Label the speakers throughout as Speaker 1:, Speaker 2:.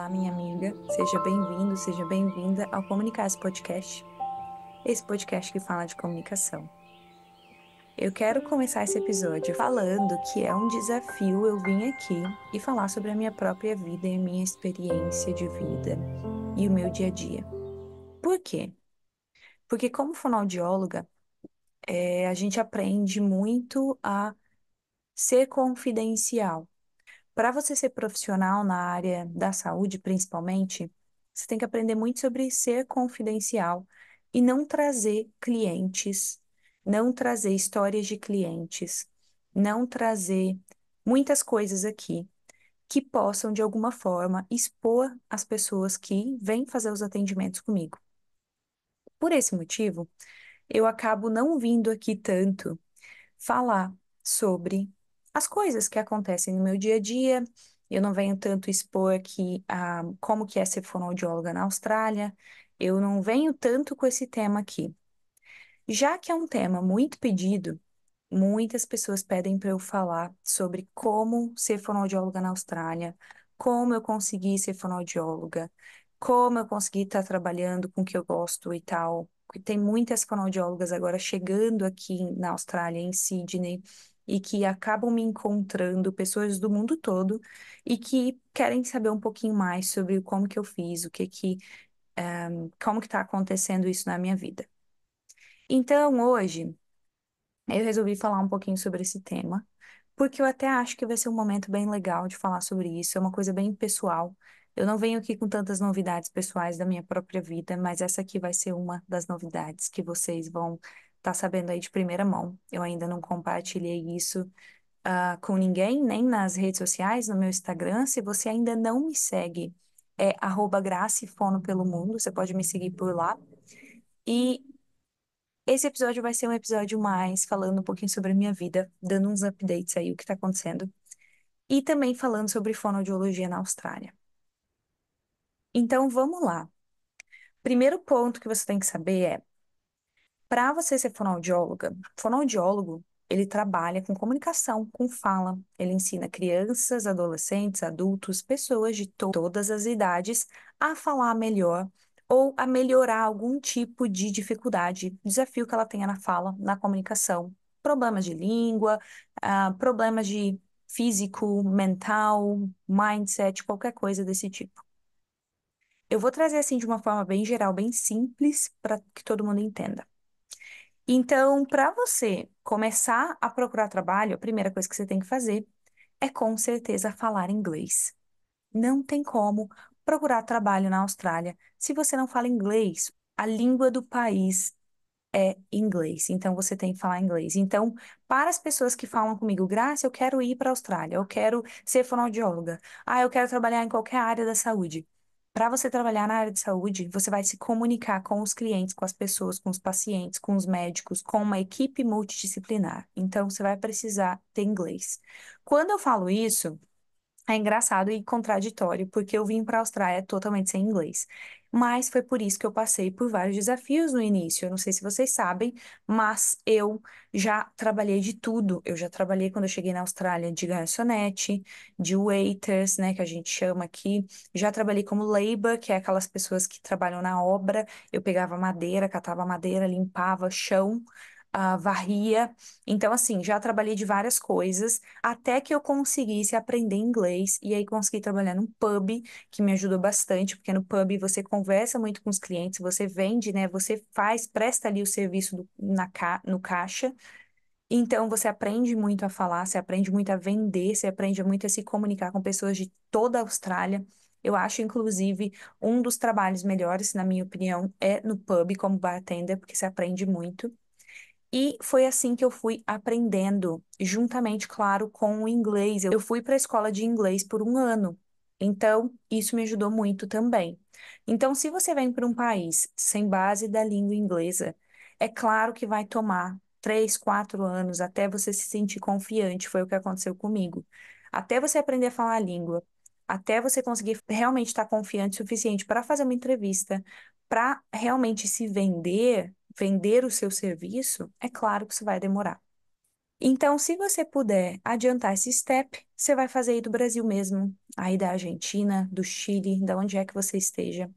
Speaker 1: Olá, minha amiga. Seja bem-vindo, seja bem-vinda ao Comunicar esse podcast. Esse podcast que fala de comunicação. Eu quero começar esse episódio falando que é um desafio eu vir aqui e falar sobre a minha própria vida e a minha experiência de vida e o meu dia a dia. Por quê? Porque como fonoaudióloga, a gente aprende muito a ser confidencial. Para você ser profissional na área da saúde, principalmente, você tem que aprender muito sobre ser confidencial e não trazer clientes, não trazer histórias de clientes, não trazer muitas coisas aqui que possam, de alguma forma, expor as pessoas que vêm fazer os atendimentos comigo. Por esse motivo, eu acabo não vindo aqui tanto falar sobre as coisas que acontecem no meu dia a dia. Eu não venho tanto expor aqui como que é ser fonoaudióloga na Austrália. Eu não venho tanto com esse tema aqui. Já que é um tema muito pedido, muitas pessoas pedem para eu falar sobre como ser fonoaudióloga na Austrália, como eu consegui ser fonoaudióloga, como eu consegui estar trabalhando com o que eu gosto e tal. Porque tem muitas fonoaudiólogas agora chegando aqui na Austrália, em Sydney, e que acabam me encontrando, pessoas do mundo todo, e que querem saber um pouquinho mais sobre como que eu fiz, como que está acontecendo isso na minha vida. Então, hoje, eu resolvi falar um pouquinho sobre esse tema, porque eu até acho que vai ser um momento bem legal de falar sobre isso, é uma coisa bem pessoal. Eu não venho aqui com tantas novidades pessoais da minha própria vida, mas essa aqui vai ser uma das novidades que vocês vão estar sabendo aí de primeira mão. Eu ainda não compartilhei isso, com ninguém, nem nas redes sociais, no meu Instagram. Se você ainda não me segue, é @gracifono pelo mundo, você pode me seguir por lá. E esse episódio vai ser um episódio mais falando um pouquinho sobre a minha vida, dando uns updates aí, o que está acontecendo, e também falando sobre fonoaudiologia na Austrália. Então, vamos lá. Primeiro ponto que você tem que saber é, para você ser fonoaudióloga, fonoaudiólogo, ele trabalha com comunicação, com fala. Ele ensina crianças, adolescentes, adultos, pessoas de todas as idades a falar melhor ou a melhorar algum tipo de dificuldade, desafio que ela tenha na fala, na comunicação. Problemas de língua, problemas de físico, mental, mindset, qualquer coisa desse tipo. Eu vou trazer assim de uma forma bem geral, bem simples, para que todo mundo entenda. Então, para você começar a procurar trabalho, a primeira coisa que você tem que fazer é com certeza falar inglês. Não tem como procurar trabalho na Austrália se você não fala inglês. A língua do país é inglês, então você tem que falar inglês. Então, para as pessoas que falam comigo, Graça, eu quero ir para a Austrália, eu quero ser fonoaudióloga, eu quero trabalhar em qualquer área da saúde. Para você trabalhar na área de saúde, você vai se comunicar com os clientes, com as pessoas, com os pacientes, com os médicos, com uma equipe multidisciplinar. Então, você vai precisar ter inglês. Quando eu falo isso, é engraçado e contraditório, porque eu vim para a Austrália totalmente sem inglês. Mas foi por isso que eu passei por vários desafios no início. Eu não sei se vocês sabem, mas eu já trabalhei de tudo. Eu já trabalhei quando eu cheguei na Austrália de garçonete, de waiters, né, que a gente chama aqui. Já trabalhei como labor, que é aquelas pessoas que trabalham na obra. Eu pegava madeira, catava madeira, limpava chão, varria. Então, assim, já trabalhei de várias coisas até que eu conseguisse aprender inglês e aí consegui trabalhar num pub, que me ajudou bastante, porque no pub você conversa muito com os clientes, você vende, né? Você faz, presta ali o serviço no caixa. Então você aprende muito a falar, você aprende muito a vender, você aprende muito a se comunicar com pessoas de toda a Austrália. Eu acho, inclusive, um dos trabalhos melhores, na minha opinião, é no pub como bartender, porque você aprende muito. E foi assim que eu fui aprendendo, juntamente, claro, com o inglês. Eu fui para a escola de inglês por um ano, então isso me ajudou muito também. Então, se você vem para um país sem base da língua inglesa, é claro que vai tomar 3, 4 anos até você se sentir confiante. Foi o que aconteceu comigo. Até você aprender a falar a língua, até você conseguir realmente estar confiante o suficiente para fazer uma entrevista, para realmente se vender o seu serviço, é claro que isso vai demorar. Então, se você puder adiantar esse step, você vai fazer aí do Brasil mesmo, aí da Argentina, do Chile, da onde é que você esteja.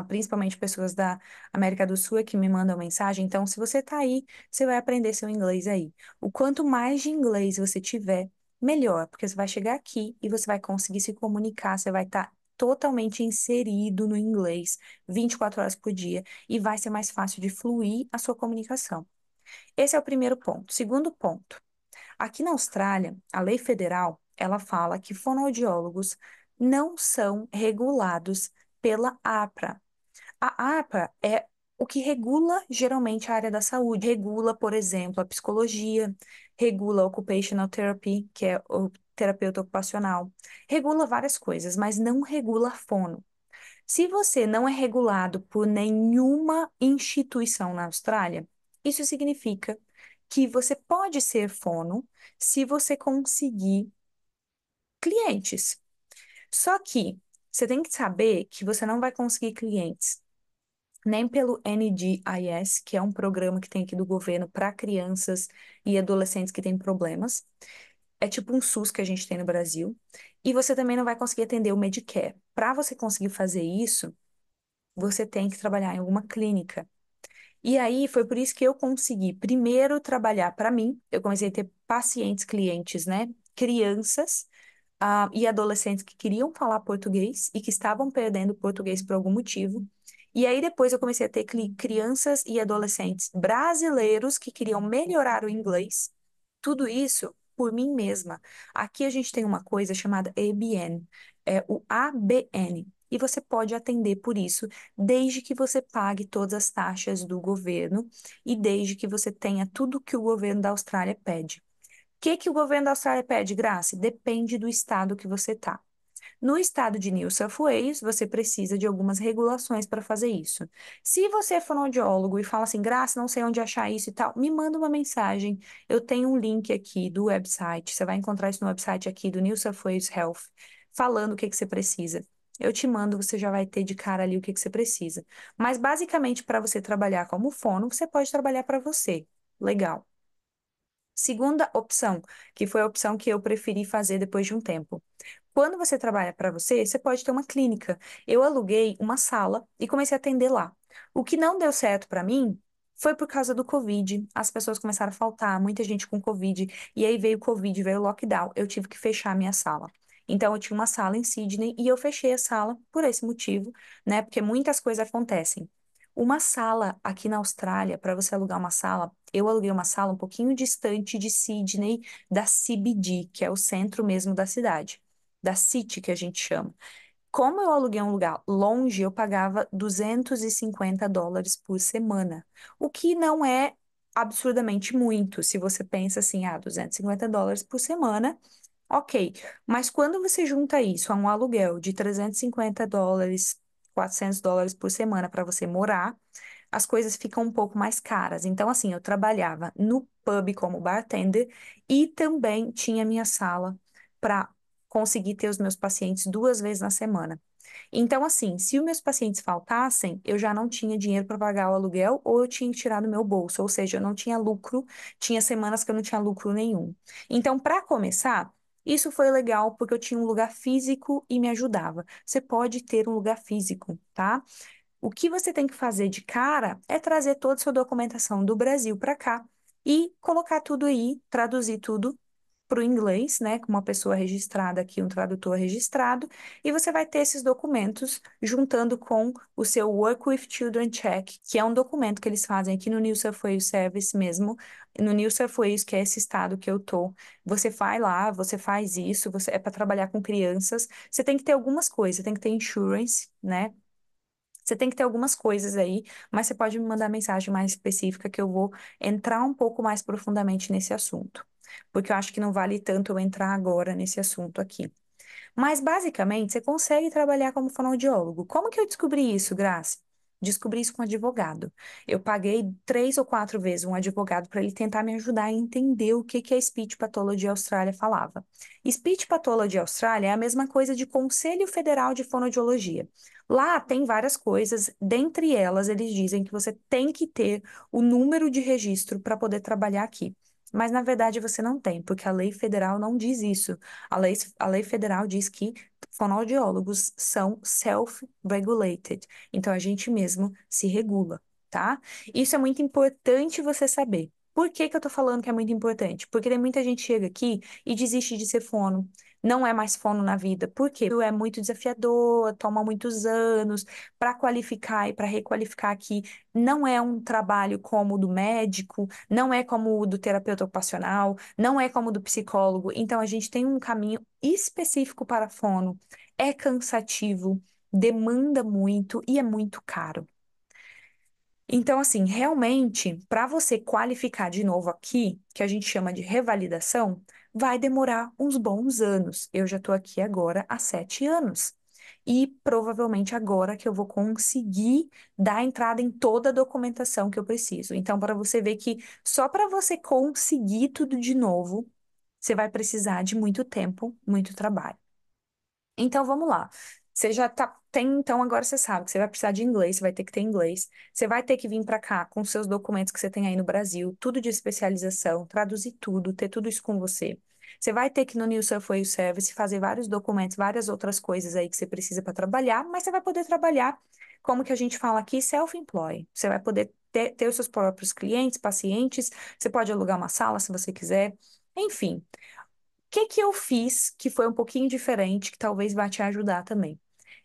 Speaker 1: Principalmente pessoas da América do Sul é que me mandam mensagem. Então, se você tá aí, você vai aprender seu inglês aí. O quanto mais de inglês você tiver, melhor, porque você vai chegar aqui e você vai conseguir se comunicar, você vai estar totalmente inserido no inglês 24 horas por dia e vai ser mais fácil de fluir a sua comunicação. Esse é o primeiro ponto. Segundo ponto, aqui na Austrália, a lei federal, ela fala que fonoaudiólogos não são regulados pela APRA. A APA é o que regula geralmente a área da saúde. Regula, por exemplo, a psicologia, regula a occupational therapy, que é o terapeuta ocupacional. Regula várias coisas, mas não regula a fono. Se você não é regulado por nenhuma instituição na Austrália, isso significa que você pode ser fono se você conseguir clientes. Só que você tem que saber que você não vai conseguir clientes nem pelo NDIS, que é um programa que tem aqui do governo para crianças e adolescentes que têm problemas. É tipo um SUS que a gente tem no Brasil. E você também não vai conseguir atender o Medicare. Para você conseguir fazer isso, você tem que trabalhar em alguma clínica. E aí foi por isso que eu consegui primeiro trabalhar para mim. Eu comecei a ter pacientes, clientes, né? Crianças e adolescentes que queriam falar português e que estavam perdendo o português por algum motivo. E aí depois eu comecei a ter crianças e adolescentes brasileiros que queriam melhorar o inglês. Tudo isso por mim mesma. Aqui a gente tem uma coisa chamada ABN, é o ABN. E você pode atender por isso, desde que você pague todas as taxas do governo e desde que você tenha tudo que o governo da Austrália pede. O que que o governo da Austrália pede, Grace? Depende do estado que você está. No estado de New South Wales, você precisa de algumas regulações para fazer isso. Se você é fonoaudiólogo e fala assim, Graça, não sei onde achar isso e tal, me manda uma mensagem. Eu tenho um link aqui do website, você vai encontrar isso no website aqui do New South Wales Health, falando o que que você precisa. Eu te mando, você já vai ter de cara ali o que que você precisa. Mas basicamente, para você trabalhar como fono, você pode trabalhar para você. Legal. Segunda opção, que foi a opção que eu preferi fazer depois de um tempo. Quando você trabalha para você, você pode ter uma clínica. Eu aluguei uma sala e comecei a atender lá. O que não deu certo para mim foi por causa do Covid. As pessoas começaram a faltar, muita gente com Covid. E aí veio o Covid, veio o lockdown. Eu tive que fechar a minha sala. Então, eu tinha uma sala em Sydney e eu fechei a sala por esse motivo, né? Porque muitas coisas acontecem. Uma sala aqui na Austrália, para você alugar uma sala, eu aluguei uma sala um pouquinho distante de Sydney, da CBD, que é o centro mesmo da cidade, da City que a gente chama. Como eu aluguei um lugar longe, eu pagava US$ 250 por semana, o que não é absurdamente muito, se você pensa assim, US$ 250 por semana, ok. Mas quando você junta isso a um aluguel de US$ 350, US$ 400 por semana para você morar, as coisas ficam um pouco mais caras. Então, assim, eu trabalhava no pub como bartender e também tinha minha sala para conseguir ter os meus pacientes 2 vezes na semana. Então, assim, se os meus pacientes faltassem, eu já não tinha dinheiro para pagar o aluguel ou eu tinha que tirar do meu bolso, ou seja, eu não tinha lucro, tinha semanas que eu não tinha lucro nenhum. Então, para começar, isso foi legal porque eu tinha um lugar físico e me ajudava. Você pode ter um lugar físico, tá? O que você tem que fazer de cara é trazer toda a sua documentação do Brasil para cá e colocar tudo aí, traduzir tudo para o inglês, né, com uma pessoa registrada aqui, um tradutor registrado, e você vai ter esses documentos juntando com o seu Work with Children Check, que é um documento que eles fazem aqui no New South Wales Service mesmo, no New South Wales, que é esse estado que eu tô. Você vai lá, você faz isso, você é para trabalhar com crianças. Você tem que ter algumas coisas, você tem que ter insurance, né? Você tem que ter algumas coisas aí, mas você pode me mandar mensagem mais específica que eu vou entrar um pouco mais profundamente nesse assunto, porque eu acho que não vale tanto eu entrar agora nesse assunto aqui. Mas, basicamente, você consegue trabalhar como fonoaudiólogo. Como que eu descobri isso, Grace? Descobri isso com um advogado. Eu paguei 3 ou 4 vezes um advogado para ele tentar me ajudar a entender o que que a Speech Pathology Austrália falava. Speech Pathology Austrália é a mesma coisa de Conselho Federal de Fonoaudiologia. Lá tem várias coisas, dentre elas eles dizem que você tem que ter o número de registro para poder trabalhar aqui. Mas na verdade você não tem, porque a lei federal não diz isso. A lei federal diz que fonoaudiólogos são self-regulated. Então a gente mesmo se regula, tá? Isso é muito importante você saber. Por que que eu tô falando que é muito importante? Porque tem muita gente que chega aqui e desiste de ser fono. Não é mais fono na vida. Por quê? É muito desafiador, toma muitos anos para qualificar e para requalificar aqui. Não é um trabalho como o do médico, não é como o do terapeuta ocupacional, não é como o do psicólogo. Então, a gente tem um caminho específico para fono. É cansativo, demanda muito e é muito caro. Então, assim, realmente, para você qualificar de novo aqui, que a gente chama de revalidação, vai demorar uns bons anos. Eu já estou aqui agora há 7 anos. E provavelmente agora que eu vou conseguir dar entrada em toda a documentação que eu preciso. Então, para você ver que só para você conseguir tudo de novo, você vai precisar de muito tempo, muito trabalho. Então vamos lá. Você já tem, então agora você sabe que você vai precisar de inglês, você vai ter que ter inglês. Você vai ter que vir para cá com seus documentos que você tem aí no Brasil, tudo de especialização, traduzir tudo, ter tudo isso com você. Você vai ter que ir no New South Wales Service fazer vários documentos, várias outras coisas aí que você precisa para trabalhar, mas você vai poder trabalhar, como que a gente fala aqui, self-employed. Você vai poder ter os seus próprios clientes, pacientes, você pode alugar uma sala se você quiser. Enfim, que eu fiz que foi um pouquinho diferente, que talvez vá te ajudar também?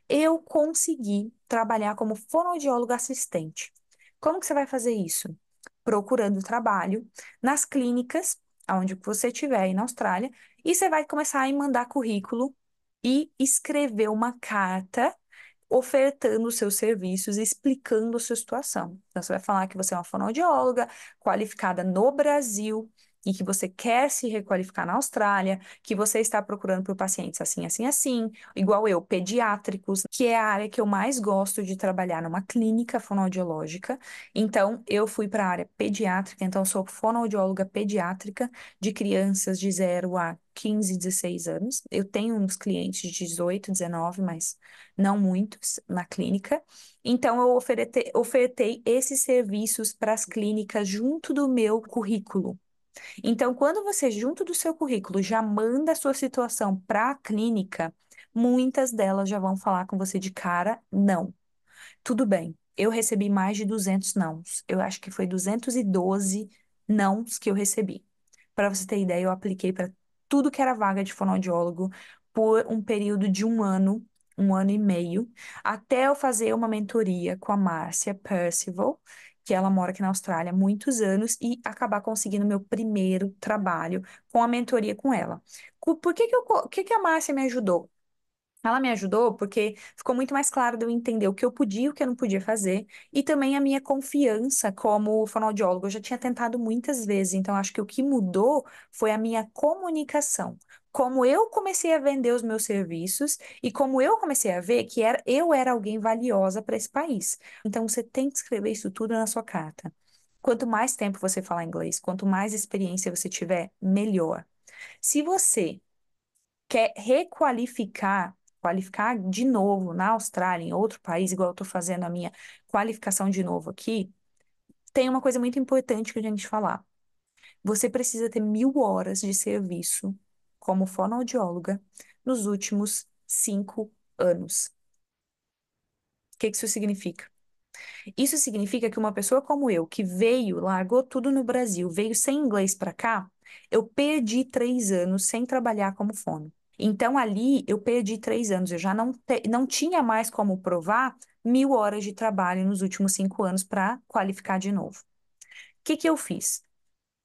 Speaker 1: Eu consegui trabalhar como fonoaudiólogo assistente. Como que você vai fazer isso? Procurando trabalho nas clínicas, onde você estiver aí na Austrália, e você vai começar a mandar currículo e escrever uma carta ofertando os seus serviços, explicando a sua situação. Então, você vai falar que você é uma fonoaudióloga qualificada no Brasil e que você quer se requalificar na Austrália, que você está procurando por pacientes assim, assim, assim, igual eu, pediátricos, que é a área que eu mais gosto de trabalhar numa clínica fonoaudiológica. Então, eu fui para a área pediátrica, então eu sou fonoaudióloga pediátrica de crianças de 0 a 15, 16 anos. Eu tenho uns clientes de 18, 19, mas não muitos, na clínica. Então, eu ofertei esses serviços para as clínicas junto do meu currículo. Então, quando você, junto do seu currículo, já manda a sua situação para a clínica, muitas delas já vão falar com você de cara, não. Tudo bem, eu recebi mais de 200 nãos. Eu acho que foi 212 nãos que eu recebi. Para você ter ideia, eu apliquei para tudo que era vaga de fonoaudiólogo por um período de um ano e meio, até eu fazer uma mentoria com a Márcia Percival, que ela mora aqui na Austrália há muitos anos, e acabar conseguindo meu primeiro trabalho com a mentoria com ela. Por que que a Márcia me ajudou? Ela me ajudou porque ficou muito mais claro de eu entender o que eu podia e o que eu não podia fazer, e também a minha confiança como fonoaudiólogo. Eu já tinha tentado muitas vezes, então acho que o que mudou foi a minha comunicação. Como eu comecei a vender os meus serviços e como eu comecei a ver que eu era alguém valiosa para esse país. Então você tem que escrever isso tudo na sua carta. Quanto mais tempo você falar inglês, quanto mais experiência você tiver, melhor. Se você quer qualificar de novo na Austrália, em outro país, igual eu estou fazendo a minha qualificação de novo aqui, tem uma coisa muito importante que a gente falar. Você precisa ter 1.000 horas de serviço como fonoaudióloga nos últimos 5 anos. O que que isso significa? Isso significa que uma pessoa como eu, que veio, largou tudo no Brasil, veio sem inglês para cá, eu perdi 3 anos sem trabalhar como fono. Então, ali eu perdi 3 anos, eu já não tinha mais como provar 1.000 horas de trabalho nos últimos 5 anos para qualificar de novo. O que que eu fiz?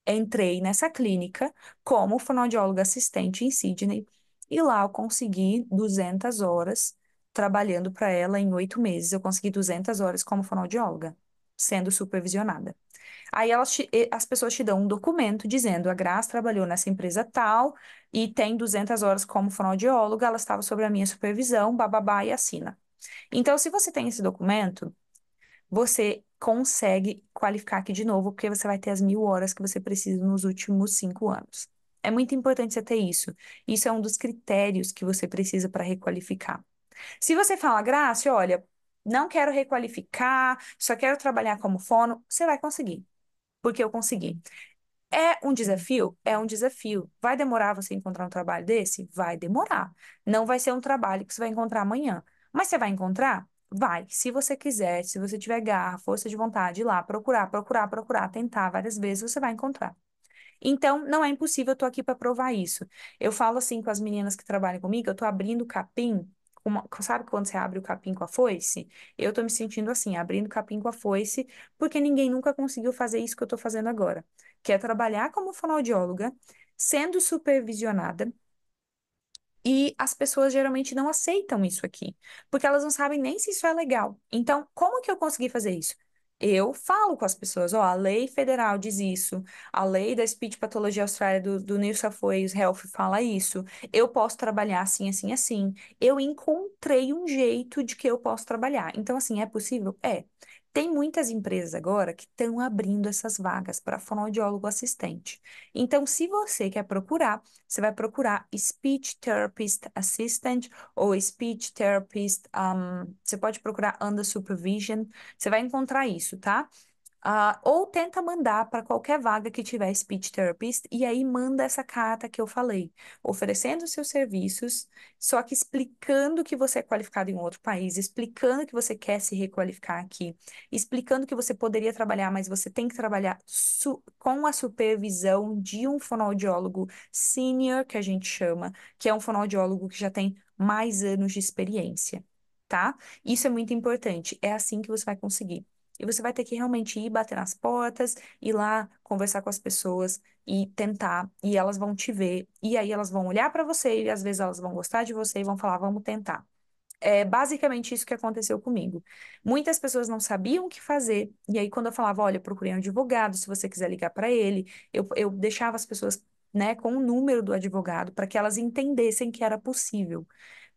Speaker 1: Entrei nessa clínica como fonoaudióloga assistente em Sydney e lá eu consegui 200 horas trabalhando para ela em 8 meses. Eu consegui 200 horas como fonoaudióloga, sendo supervisionada. Aí as pessoas te dão um documento dizendo a Graça trabalhou nessa empresa tal e tem 200 horas como fonoaudióloga, ela estava sob a minha supervisão, bababá, e assina. Então, se você tem esse documento, você consegue qualificar aqui de novo, porque você vai ter as 1.000 horas que você precisa nos últimos 5 anos. É muito importante você ter isso. Isso é um dos critérios que você precisa para requalificar. Se você fala, Graça, olha, não quero requalificar, só quero trabalhar como fono, você vai conseguir, porque eu consegui. É um desafio? É um desafio. Vai demorar você encontrar um trabalho desse? Vai demorar. Não vai ser um trabalho que você vai encontrar amanhã. Mas você vai encontrar? Vai. Se você quiser, se você tiver garra, força de vontade, ir lá, procurar, procurar, procurar, tentar várias vezes, você vai encontrar. Então, não é impossível, eu tô aqui para provar isso. Eu falo assim com as meninas que trabalham comigo, eu tô abrindo o capim, sabe quando você abre o capim com a foice? Eu tô me sentindo assim, abrindo o capim com a foice, porque ninguém nunca conseguiu fazer isso que eu tô fazendo agora, que é trabalhar como fonoaudióloga, sendo supervisionada, e as pessoas geralmente não aceitam isso aqui, porque elas não sabem nem se isso é legal. Então, como que eu consegui fazer isso? Eu falo com as pessoas, ó, a lei federal diz isso, a lei da Speech Pathology Austrália do New South Wales Health fala isso, eu posso trabalhar assim, assim, assim. Eu encontrei um jeito de que eu posso trabalhar. Então, assim, é possível? É. Tem muitas empresas agora que estão abrindo essas vagas para fonoaudiólogo assistente. Então, se você quer procurar, você vai procurar Speech Therapist Assistant ou Speech Therapist. Você pode procurar Under Supervision. Você vai encontrar isso, tá? Ou tenta mandar para qualquer vaga que tiver speech therapist e aí manda essa carta que eu falei, oferecendo seus serviços, só que explicando que você é qualificado em outro país, explicando que você quer se requalificar aqui, explicando que você poderia trabalhar, mas você tem que trabalhar com a supervisão de um fonoaudiólogo senior, que a gente chama, que é um fonoaudiólogo que já tem mais anos de experiência, tá? Isso é muito importante. É assim que você vai conseguir. E você vai ter que realmente ir bater nas portas, ir lá conversar com as pessoas e tentar. E elas vão te ver. E aí elas vão olhar para você e às vezes elas vão gostar de você e vão falar, vamos tentar. É basicamente isso que aconteceu comigo. Muitas pessoas não sabiam o que fazer. E aí, quando eu falava, olha, procurei um advogado, se você quiser ligar para ele, eu deixava as pessoas, né, com o número do advogado para que elas entendessem que era possível.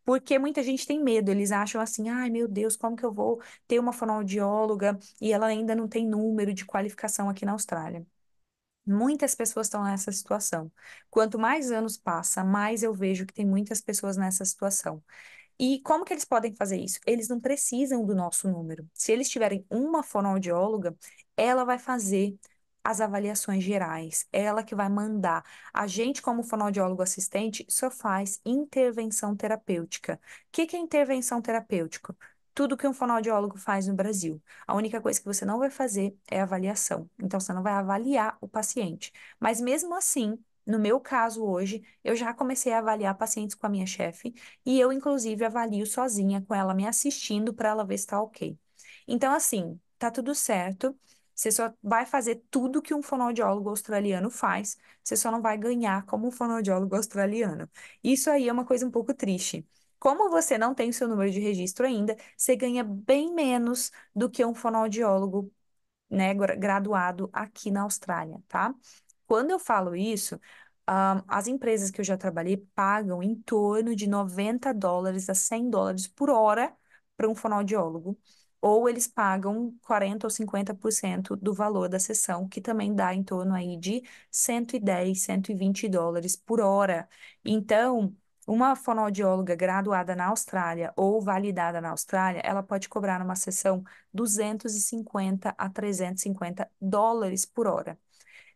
Speaker 1: Porque muita gente tem medo, eles acham assim, ai meu Deus, como que eu vou ter uma fonoaudióloga e ela ainda não tem número de qualificação aqui na Austrália? Muitas pessoas estão nessa situação. Quanto mais anos passa, mais eu vejo que tem muitas pessoas nessa situação. E como que eles podem fazer isso? Eles não precisam do nosso número. Se eles tiverem uma fonoaudióloga, ela vai fazer as avaliações gerais, ela que vai mandar. A gente, como fonoaudiólogo assistente, só faz intervenção terapêutica. O que que é intervenção terapêutica? Tudo que um fonoaudiólogo faz no Brasil. A única coisa que você não vai fazer é avaliação. Então, você não vai avaliar o paciente. Mas mesmo assim, no meu caso hoje, eu já comecei a avaliar pacientes com a minha chefe e eu, inclusive, avalio sozinha com ela me assistindo para ela ver se tá ok. Então, assim, tá tudo certo. Você só vai fazer tudo que um fonoaudiólogo australiano faz, você só não vai ganhar como um fonoaudiólogo australiano. Isso aí é uma coisa um pouco triste. Como você não tem o seu número de registro ainda, você ganha bem menos do que um fonoaudiólogo, né, graduado aqui na Austrália, tá? Quando eu falo isso, as empresas que eu já trabalhei pagam em torno de US$ 90 a US$ 100 por hora para um fonoaudiólogo, ou eles pagam 40 ou 50% do valor da sessão, que também dá em torno aí de 110, US$ 120 por hora. Então, uma fonoaudióloga graduada na Austrália ou validada na Austrália, ela pode cobrar numa sessão 250 a US$ 350 por hora.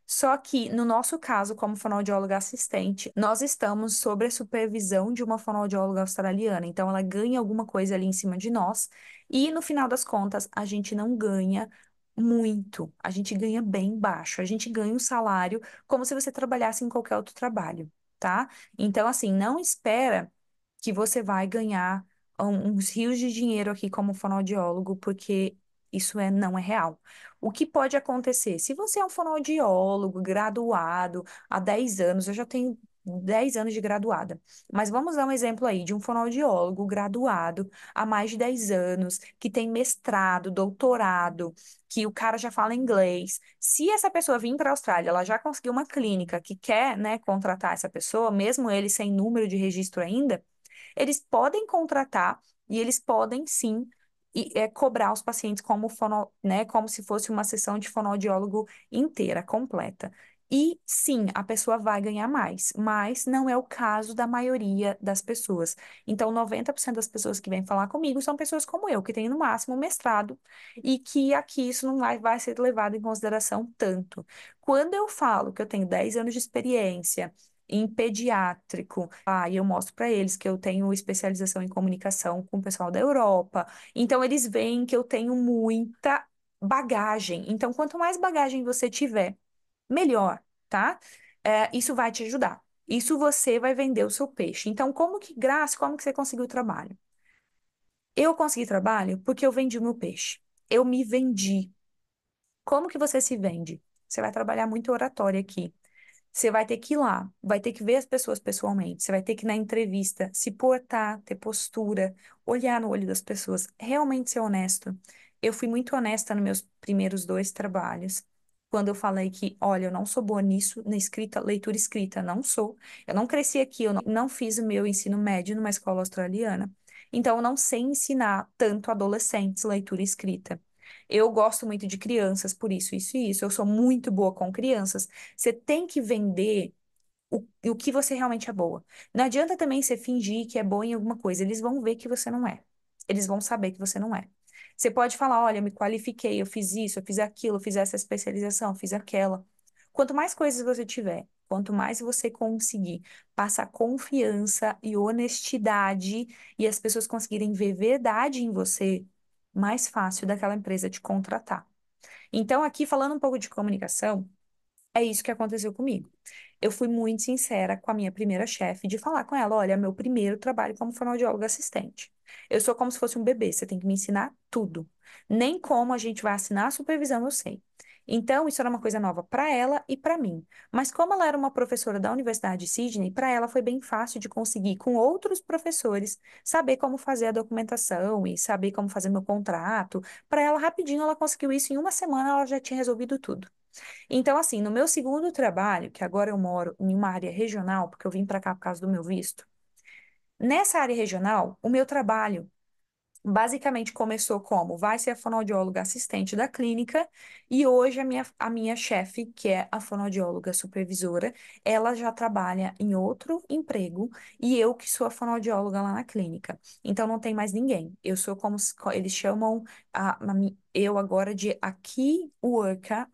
Speaker 1: Só que, no nosso caso, como fonoaudióloga assistente, nós estamos sob a supervisão de uma fonoaudióloga australiana. Então, ela ganha alguma coisa ali em cima de nós. E, no final das contas, a gente não ganha muito. A gente ganha bem baixo. A gente ganha um salário como se você trabalhasse em qualquer outro trabalho, tá? Então, assim, não espera que você vai ganhar uns rios de dinheiro aqui como fonoaudiólogo, porque isso não é real. O que pode acontecer? Se você é um fonoaudiólogo graduado há 10 anos, eu já tenho 10 anos de graduada, mas vamos dar um exemplo aí de um fonoaudiólogo graduado há mais de 10 anos, que tem mestrado, doutorado, que o cara já fala inglês. Se essa pessoa vir para a Austrália, ela já conseguiu uma clínica que quer, né, contratar essa pessoa, mesmo ele sem número de registro ainda, eles podem contratar e eles podem sim cobrar os pacientes como, né, como se fosse uma sessão de fonoaudiólogo inteira, completa. E sim, a pessoa vai ganhar mais, mas não é o caso da maioria das pessoas. Então, 90% das pessoas que vêm falar comigo são pessoas como eu, que têm no máximo um mestrado e que aqui isso não vai ser levado em consideração tanto. Quando eu falo que eu tenho 10 anos de experiência em pediátrico, e eu mostro para eles que eu tenho especialização em comunicação com o pessoal da Europa, então eles veem que eu tenho muita bagagem. Então, quanto mais bagagem você tiver, melhor, tá? Isso vai te ajudar. Isso você vai vender o seu peixe. Então, Graça, como que você conseguiu trabalho? Eu consegui trabalho porque eu vendi o meu peixe. Eu me vendi. Como que você se vende? Você vai trabalhar muito oratória aqui. Você vai ter que ir lá, vai ter que ver as pessoas pessoalmente, você vai ter que ir na entrevista, se portar, ter postura, olhar no olho das pessoas, realmente ser honesto. Eu fui muito honesta nos meus primeiros dois trabalhos, quando eu falei que, olha, eu não sou boa nisso, na escrita, leitura e escrita, não sou. Eu não cresci aqui, eu não fiz o meu ensino médio numa escola australiana, então eu não sei ensinar tanto adolescentes leitura e escrita. Eu gosto muito de crianças, por isso e isso. Eu sou muito boa com crianças. Você tem que vender o que você realmente é boa. Não adianta também você fingir que é boa em alguma coisa. Eles vão ver que você não é. Eles vão saber que você não é. Você pode falar, olha, eu me qualifiquei, eu fiz isso, eu fiz aquilo, eu fiz essa especialização, eu fiz aquela. Quanto mais coisas você tiver, quanto mais você conseguir passar confiança e honestidade e as pessoas conseguirem ver verdade em você, mais fácil daquela empresa te contratar. Então, aqui falando um pouco de comunicação, é isso que aconteceu comigo. Eu fui muito sincera com a minha primeira chefe de falar com ela, olha, meu primeiro trabalho como fonoaudióloga assistente. Eu sou como se fosse um bebê, você tem que me ensinar tudo. Nem como a gente vai assinar a supervisão, eu sei. Então, isso era uma coisa nova para ela e para mim. Mas como ela era uma professora da Universidade de Sydney, para ela foi bem fácil de conseguir, com outros professores, saber como fazer a documentação e saber como fazer meu contrato. Para ela, rapidinho, ela conseguiu isso. Em uma semana, ela já tinha resolvido tudo. Então, assim, no meu segundo trabalho, que agora eu moro em uma área regional, porque eu vim para cá por causa do meu visto, nessa área regional, o meu trabalho basicamente começou como vai ser a fonoaudióloga assistente da clínica e hoje a minha chefe, que é a fonoaudióloga supervisora, ela já trabalha em outro emprego e eu que sou a fonoaudióloga lá na clínica. Então não tem mais ninguém. Eu sou como eles chamam eu agora de a key worker,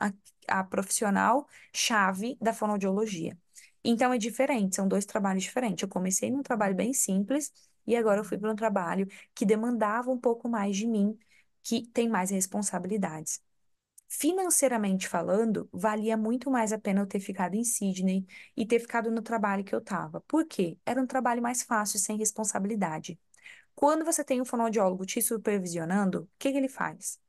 Speaker 1: a profissional chave da fonoaudiologia. Então é diferente, são dois trabalhos diferentes. Eu comecei num trabalho bem simples e agora eu fui para um trabalho que demandava um pouco mais de mim, que tem mais responsabilidades. Financeiramente falando, valia muito mais a pena eu ter ficado em Sydney e ter ficado no trabalho que eu estava. Por quê? Era um trabalho mais fácil, sem responsabilidade. Quando você tem um fonoaudiólogo te supervisionando, o que que ele faz?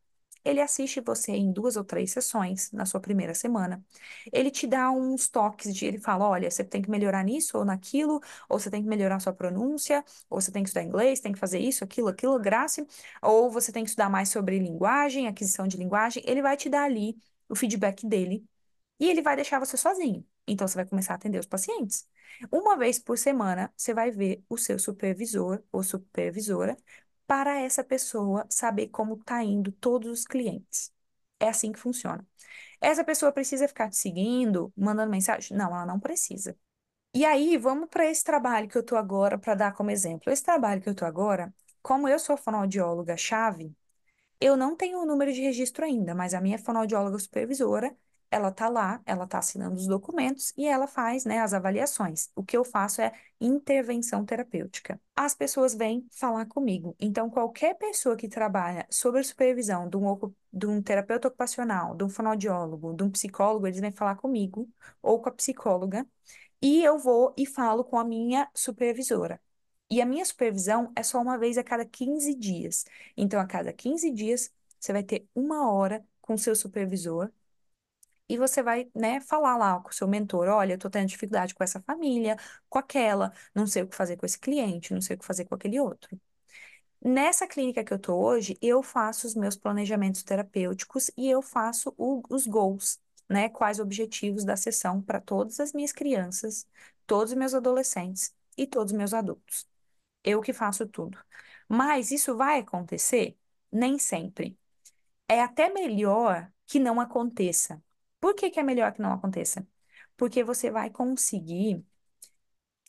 Speaker 1: Ele assiste você em 2 ou 3 sessões na sua primeira semana. Ele te dá uns toques ele fala, olha, você tem que melhorar nisso ou naquilo, ou você tem que melhorar sua pronúncia, ou você tem que estudar inglês, tem que fazer isso, aquilo, graça, ou você tem que estudar mais sobre linguagem, aquisição de linguagem. Ele vai te dar ali o feedback dele e ele vai deixar você sozinho. Então você vai começar a atender os pacientes. Uma vez por semana, você vai ver o seu supervisor ou supervisora para essa pessoa saber como está indo todos os clientes. É assim que funciona. Essa pessoa precisa ficar te seguindo, mandando mensagem? Não, ela não precisa. E aí, vamos para esse trabalho que eu estou agora para dar como exemplo. Esse trabalho que eu estou agora, como eu sou fonoaudióloga-chave, eu não tenho o número de registro ainda, mas a minha fonoaudióloga supervisora, ela tá lá, ela tá assinando os documentos e ela faz, né, as avaliações. O que eu faço é intervenção terapêutica. As pessoas vêm falar comigo. Então, qualquer pessoa que trabalha sob a supervisão de um terapeuta ocupacional, de um fonoaudiólogo, de um psicólogo, eles vêm falar comigo ou com a psicóloga e eu vou e falo com a minha supervisora. E a minha supervisão é só uma vez a cada 15 dias. Então, a cada 15 dias, você vai ter 1 hora com o seu supervisor e você vai, né, falar lá com o seu mentor, olha, eu tô tendo dificuldade com essa família, com aquela, não sei o que fazer com esse cliente, não sei o que fazer com aquele outro. Nessa clínica que eu tô hoje, eu faço os meus planejamentos terapêuticos e eu faço os goals, né? Quais objetivos da sessão para todas as minhas crianças, todos os meus adolescentes e todos os meus adultos. Eu que faço tudo. Mas isso vai acontecer? Nem sempre. É até melhor que não aconteça. Por que que é melhor que não aconteça? porque você vai conseguir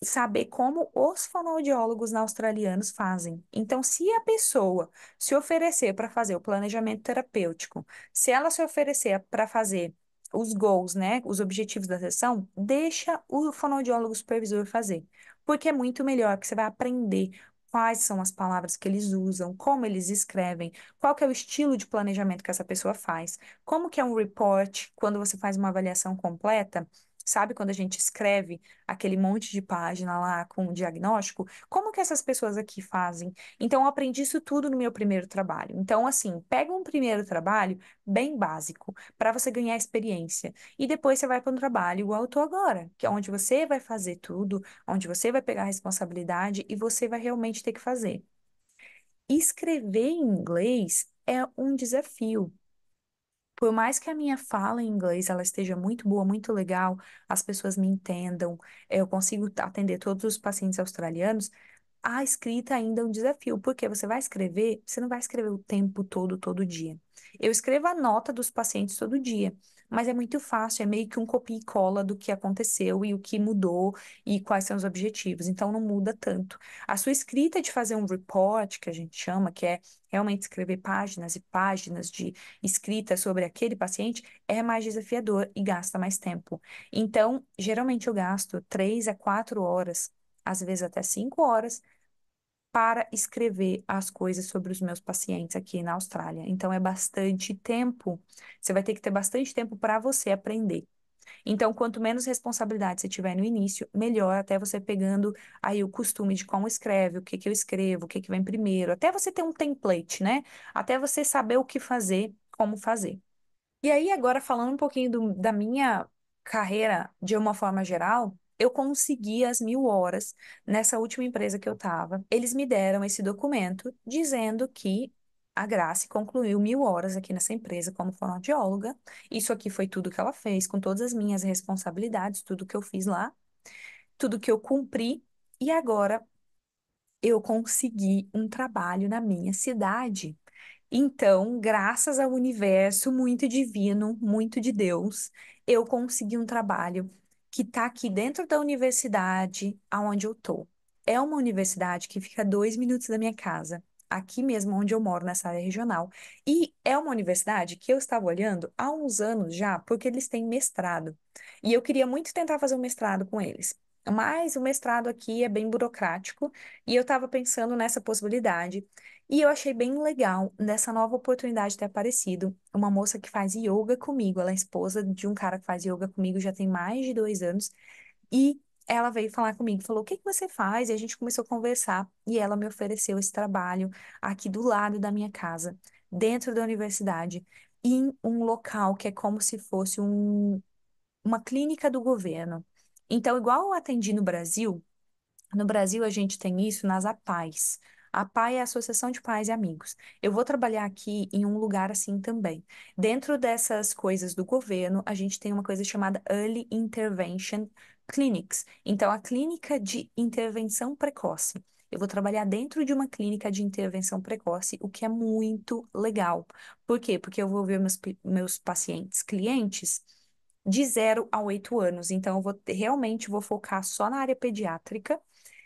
Speaker 1: saber como os fonoaudiólogos australianos fazem. Então, se a pessoa se oferecer para fazer o planejamento terapêutico, se ela se oferecer para fazer os goals, né, os objetivos da sessão, deixa o fonoaudiólogo supervisor fazer, porque é muito melhor, porque você vai aprender quais são as palavras que eles usam, como eles escrevem, qual que é o estilo de planejamento que essa pessoa faz, como que é um report quando você faz uma avaliação completa. Sabe quando a gente escreve aquele monte de página lá com o diagnóstico, como que essas pessoas aqui fazem? Então, eu aprendi isso tudo no meu primeiro trabalho. Então, assim, pega um primeiro trabalho bem básico para você ganhar experiência e depois você vai para um trabalho igual eu tô agora, que é onde você vai fazer tudo, onde você vai pegar a responsabilidade e você vai realmente ter que fazer. Escrever em inglês é um desafio. Por mais que a minha fala em inglês ela esteja muito boa, muito legal, as pessoas me entendam, eu consigo atender todos os pacientes australianos, a escrita ainda é um desafio, porque você vai escrever, você não vai escrever o tempo todo, todo dia. Eu escrevo a nota dos pacientes todo dia, mas é muito fácil, é meio que um copia e cola do que aconteceu e o que mudou e quais são os objetivos, então não muda tanto. A sua escrita de fazer um report, que a gente chama, que é realmente escrever páginas e páginas de escrita sobre aquele paciente, é mais desafiador e gasta mais tempo. Então, geralmente eu gasto 3 a 4 horas, às vezes até 5 horas para escrever as coisas sobre os meus pacientes aqui na Austrália. Então, é bastante tempo. Você vai ter que ter bastante tempo para você aprender. Então, quanto menos responsabilidade você tiver no início, melhor, até você pegando aí o costume de como escreve, o que que eu escrevo, o que que vem primeiro, até você ter um template, né? Até você saber o que fazer, como fazer. E aí, agora falando um pouquinho da minha carreira de uma forma geral, eu consegui as 1.000 horas nessa última empresa que eu estava. Eles me deram esse documento dizendo que a Grace concluiu 1.000 horas aqui nessa empresa como fonoaudióloga. Isso aqui foi tudo que ela fez, com todas as minhas responsabilidades, tudo que eu fiz lá, tudo que eu cumpri. E agora eu consegui um trabalho na minha cidade. Então, graças ao universo muito divino, muito de Deus, eu consegui um trabalho que está aqui dentro da universidade aonde eu tô. É uma universidade que fica a 2 minutos da minha casa, aqui mesmo onde eu moro, nessa área regional. E é uma universidade que eu estava olhando há uns anos já, porque eles têm mestrado. E eu queria muito tentar fazer um mestrado com eles. Mas o mestrado aqui é bem burocrático, e eu estava pensando nessa possibilidade. E eu achei bem legal nessa nova oportunidade ter aparecido uma moça que faz yoga comigo. Ela é esposa de um cara que faz yoga comigo já tem mais de 2 anos. E ela veio falar comigo, falou: O que que você faz? E a gente começou a conversar. E ela me ofereceu esse trabalho aqui do lado da minha casa, dentro da universidade, em um local que é como se fosse uma clínica do governo. Então, igual eu atendi no Brasil. No Brasil, a gente tem isso nas APAES. A APAE é a Associação de Pais e Amigos. Eu vou trabalhar aqui em um lugar assim também. Dentro dessas coisas do governo, a gente tem uma coisa chamada Early Intervention Clinics. Então, a clínica de intervenção precoce. Eu vou trabalhar dentro de uma clínica de intervenção precoce, o que é muito legal. Por quê? Porque eu vou ver meus pacientes, clientes, de 0 a 8 anos. Então, realmente vou focar só na área pediátrica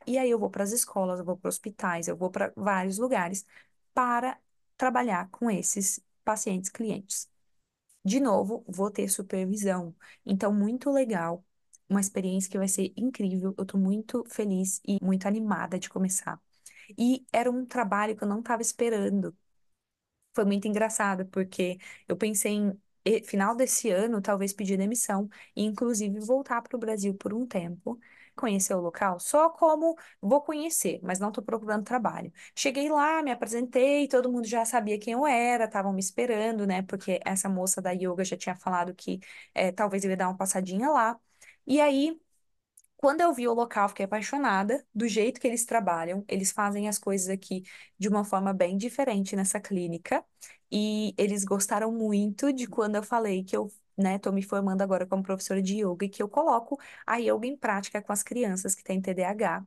Speaker 1: e aí eu vou para as escolas, eu vou para hospitais, eu vou para vários lugares para trabalhar com esses pacientes clientes. De novo, vou ter supervisão. Então, muito legal. Uma experiência que vai ser incrível. Eu estou muito feliz e muito animada de começar. E era um trabalho que eu não estava esperando. Foi muito engraçado, porque eu pensei em final desse ano, talvez pedir demissão e, inclusive, voltar para o Brasil por um tempo, conhecer o local, só como vou conhecer, mas não estou procurando trabalho. Cheguei lá, me apresentei, todo mundo já sabia quem eu era, estavam me esperando, né? Porque essa moça da yoga já tinha falado que talvez eu ia dar uma passadinha lá. E aí. Quando eu vi o local, fiquei apaixonada do jeito que eles trabalham. Eles fazem as coisas aqui de uma forma bem diferente nessa clínica. E eles gostaram muito de quando eu falei que eu, né, tô me formando agora como professora de yoga e que eu coloco a yoga em prática com as crianças que têm TDAH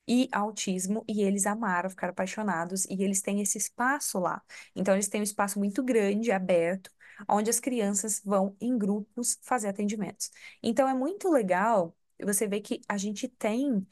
Speaker 1: e autismo, e eles amaram, ficaram apaixonados, e eles têm esse espaço lá. Então, eles têm um espaço muito grande, aberto, onde as crianças vão em grupos fazer atendimentos. Então, é muito legal você ver que a gente tem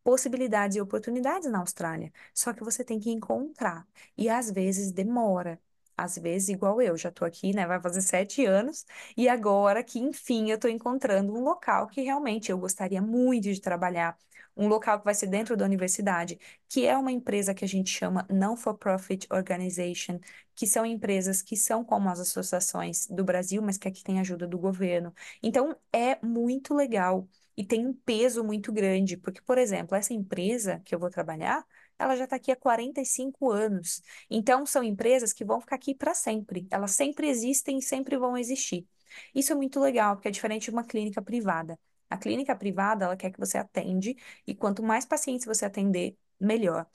Speaker 1: possibilidades e oportunidades na Austrália, só que você tem que encontrar. E às vezes demora. Às vezes, igual eu, já tô aqui, né? Vai fazer 7 anos, e agora que, enfim, eu tô encontrando um local que realmente eu gostaria muito de trabalhar. Um local que vai ser dentro da universidade, que é uma empresa que a gente chama Non-for-Profit Organization, que são empresas que são como as associações do Brasil, mas que aqui tem ajuda do governo. Então, é muito legal e tem um peso muito grande, porque, por exemplo, essa empresa que eu vou trabalhar, ela já está aqui há 45 anos. Então, são empresas que vão ficar aqui para sempre. Elas sempre existem e sempre vão existir. Isso é muito legal, porque é diferente de uma clínica privada. A clínica privada, ela quer que você atende, e quanto mais pacientes você atender, melhor.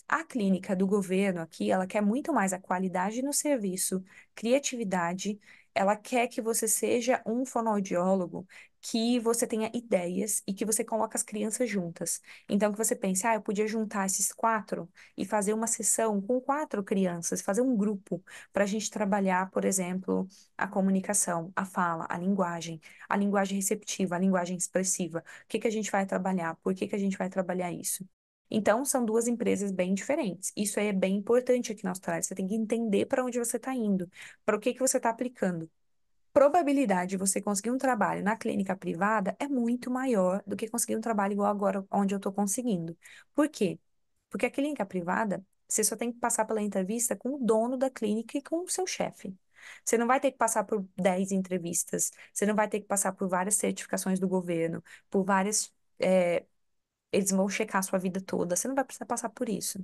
Speaker 1: A clínica do governo aqui, ela quer muito mais a qualidade no serviço, criatividade, ela quer que você seja um fonoaudiólogo, que você tenha ideias e que você coloque as crianças juntas. Então, que você pense, eu podia juntar esses quatro e fazer uma sessão com quatro crianças, fazer um grupo para a gente trabalhar, por exemplo, a comunicação, a fala, a linguagem receptiva, a linguagem expressiva. O que que a gente vai trabalhar? Por que que a gente vai trabalhar isso? Então, são duas empresas bem diferentes. Isso aí é bem importante aqui na Austrália. Você tem que entender para onde você está indo, para o que que você está aplicando. Probabilidade de você conseguir um trabalho na clínica privada é muito maior do que conseguir um trabalho igual agora, onde eu estou conseguindo. Por quê? Porque a clínica privada, você só tem que passar pela entrevista com o dono da clínica e com o seu chefe. Você não vai ter que passar por 10 entrevistas, você não vai ter que passar por várias certificações do governo, por várias. Eles vão checar a sua vida toda, você não vai precisar passar por isso.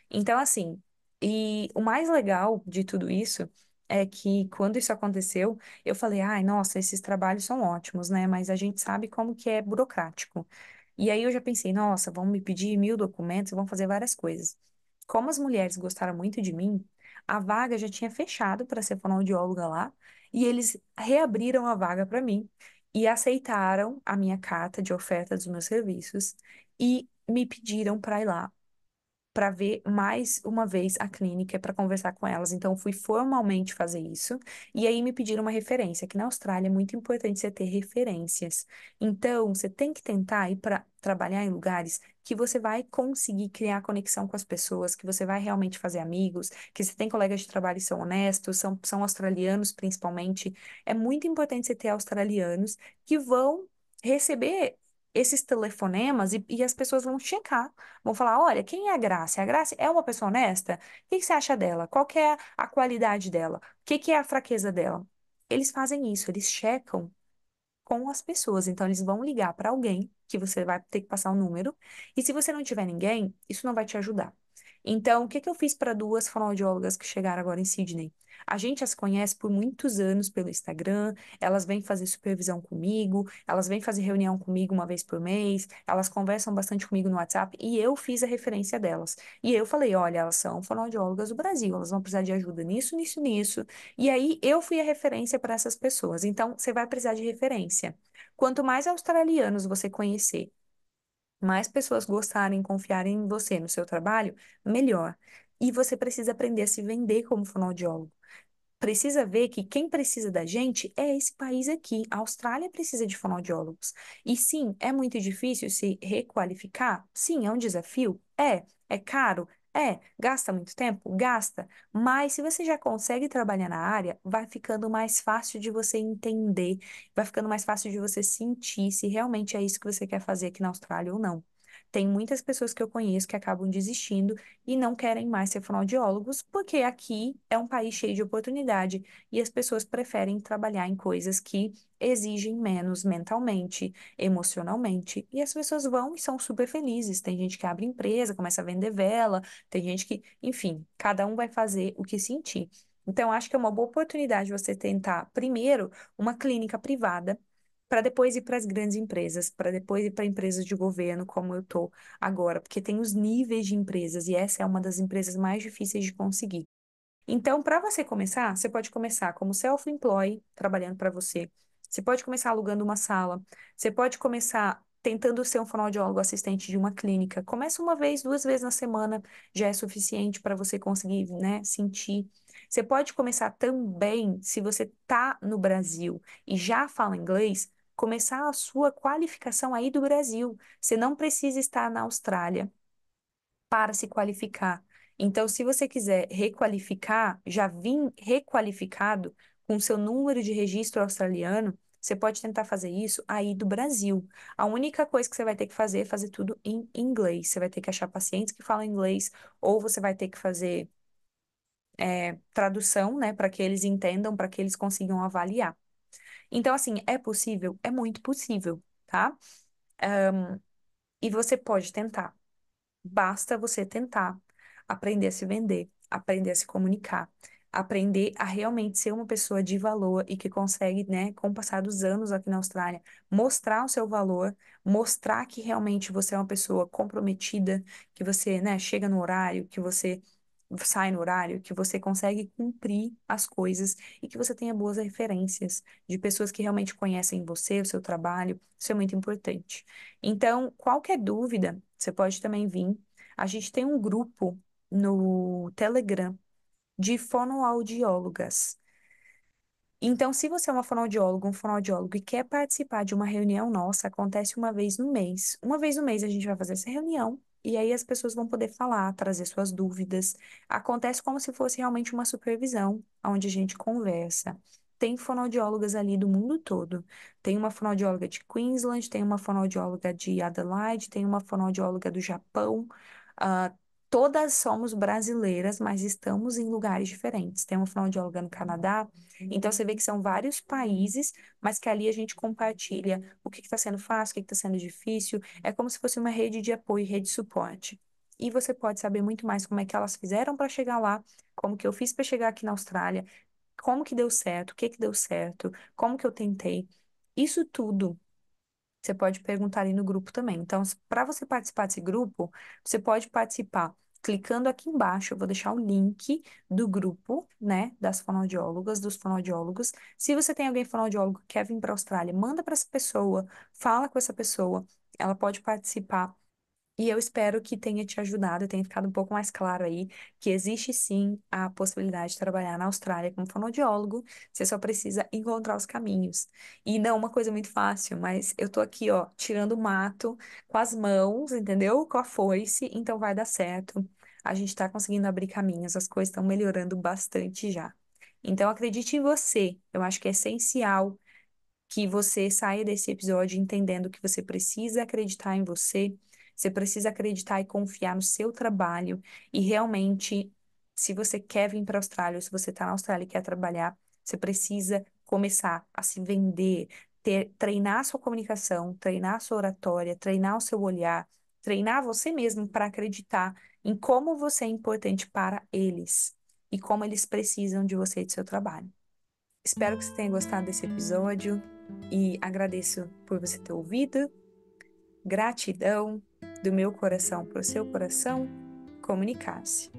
Speaker 1: Então, assim, e o mais legal de tudo isso é que quando isso aconteceu, eu falei, ai, nossa, esses trabalhos são ótimos, né? Mas a gente sabe como que é burocrático. E aí eu já pensei, nossa, vão me pedir 1.000 documentos, vão fazer várias coisas. Como as mulheres gostaram muito de mim, a vaga já tinha fechado para ser fonoaudióloga lá, e eles reabriram a vaga para mim e aceitaram a minha carta de oferta dos meus serviços e me pediram para ir lá para ver mais uma vez a clínica para conversar com elas. Então, eu fui formalmente fazer isso. E aí me pediram uma referência, que na Austrália é muito importante você ter referências. Então, você tem que tentar ir para trabalhar em lugares que você vai conseguir criar conexão com as pessoas, que você vai realmente fazer amigos, que você tem colegas de trabalho que são honestos, são australianos principalmente. É muito importante você ter australianos que vão receber esses telefonemas e as pessoas vão checar. Vão falar, olha, quem é a Grace? A Grace é uma pessoa honesta? O que que você acha dela? Qual que é a qualidade dela? O que que é a fraqueza dela? Eles fazem isso, eles checam com as pessoas. Então, eles vão ligar para alguém, que você vai ter que passar o número, e se você não tiver ninguém, isso não vai te ajudar. Então, o que que eu fiz para duas fonoaudiólogas que chegaram agora em Sydney? A gente as conhece por muitos anos pelo Instagram, elas vêm fazer supervisão comigo, elas vêm fazer reunião comigo uma vez por mês, elas conversam bastante comigo no WhatsApp e eu fiz a referência delas. E eu falei: olha, elas são fonoaudiólogas do Brasil, elas vão precisar de ajuda nisso, nisso, nisso. E aí eu fui a referência para essas pessoas. Então, você vai precisar de referência. Quanto mais australianos você conhecer, mais pessoas gostarem, confiarem em você, no seu trabalho, melhor. E você precisa aprender a se vender como fonoaudiólogo. Precisa ver que quem precisa da gente é esse país aqui. A Austrália precisa de fonoaudiólogos. E sim, é muito difícil se requalificar? Sim, é um desafio? É. É caro? É. Gasta muito tempo? Gasta. Mas se você já consegue trabalhar na área, vai ficando mais fácil de você entender, vai ficando mais fácil de você sentir se realmente é isso que você quer fazer aqui na Austrália ou não. Tem muitas pessoas que eu conheço que acabam desistindo e não querem mais ser fonoaudiólogos, porque aqui é um país cheio de oportunidade e as pessoas preferem trabalhar em coisas que exigem menos mentalmente, emocionalmente. E as pessoas vão e são super felizes. Tem gente que abre empresa, começa a vender vela, tem gente que, enfim, cada um vai fazer o que sentir. Então, acho que é uma boa oportunidade você tentar, primeiro, uma clínica privada, para depois ir para as grandes empresas, para depois ir para empresas de governo, como eu tô agora, porque tem os níveis de empresas e essa é uma das empresas mais difíceis de conseguir. Então, para você começar, você pode começar como self-employed, trabalhando para você. Você pode começar alugando uma sala. Você pode começar tentando ser um fonoaudiólogo assistente de uma clínica. Começa uma vez, 2 vezes na semana, já é suficiente para você conseguir, né, sentir. Você pode começar também, se você está no Brasil e já fala inglês, começar a sua qualificação aí do Brasil. Você não precisa estar na Austrália para se qualificar. Então, se você quiser requalificar, já vir requalificado com seu número de registro australiano, você pode tentar fazer isso aí do Brasil. A única coisa que você vai ter que fazer é fazer tudo em inglês. Você vai ter que achar pacientes que falam inglês, ou você vai ter que fazer tradução, né, para que eles entendam, para que eles consigam avaliar. Então, assim, é possível? É muito possível, tá? E você pode tentar. Basta você tentar aprender a se vender, aprender a se comunicar, aprender a realmente ser uma pessoa de valor e que consegue, né, com o passar dos anos aqui na Austrália, mostrar o seu valor, mostrar que realmente você é uma pessoa comprometida, que você, né, chega no horário, que você sai no horário, que você consegue cumprir as coisas e que você tenha boas referências de pessoas que realmente conhecem você, o seu trabalho. Isso é muito importante. Então, qualquer dúvida, você pode também vir. A gente tem um grupo no Telegram de fonoaudiólogas. Então, se você é uma fonoaudióloga, um fonoaudiólogo e quer participar de uma reunião nossa, acontece uma vez no mês. Uma vez no mês a gente vai fazer essa reunião e aí as pessoas vão poder falar, trazer suas dúvidas. Acontece como se fosse realmente uma supervisão, onde a gente conversa. Tem fonoaudiólogas ali do mundo todo. Tem uma fonoaudióloga de Queensland, tem uma fonoaudióloga de Adelaide, tem uma fonoaudióloga do Japão. Ah, todas somos brasileiras, mas estamos em lugares diferentes. Tem uma fonoaudióloga no Canadá. Então, você vê que são vários países, mas que ali a gente compartilha o que está sendo fácil, o que está sendo difícil. É como se fosse uma rede de apoio, rede de suporte. E você pode saber muito mais como é que elas fizeram para chegar lá, como que eu fiz para chegar aqui na Austrália, como que deu certo, o que que deu certo, como que eu tentei. Isso tudo você pode perguntar ali no grupo também. Então, para você participar desse grupo, você pode participar clicando aqui embaixo. Eu vou deixar o link do grupo, né, das fonoaudiólogas, dos fonoaudiólogos. Se você tem alguém fonoaudiólogo que quer vir para a Austrália, manda para essa pessoa, fala com essa pessoa. Ela pode participar e eu espero que tenha te ajudado, tenha ficado um pouco mais claro aí que existe sim a possibilidade de trabalhar na Austrália como fonoaudiólogo, você só precisa encontrar os caminhos. E não uma coisa muito fácil, mas eu tô aqui, ó, tirando o mato com as mãos, entendeu? Com a foice, então vai dar certo. A gente tá conseguindo abrir caminhos, as coisas estão melhorando bastante já. Então acredite em você, eu acho que é essencial que você saia desse episódio entendendo que você precisa acreditar em você, você precisa acreditar e confiar no seu trabalho e realmente, se você quer vir para a Austrália, ou se você está na Austrália e quer trabalhar, você precisa começar a se vender, treinar a sua comunicação, treinar a sua oratória, treinar o seu olhar, treinar você mesmo para acreditar em como você é importante para eles e como eles precisam de você e do seu trabalho. Espero que você tenha gostado desse episódio e agradeço por você ter ouvido. Gratidão do meu coração para o seu coração. Comunicar-se.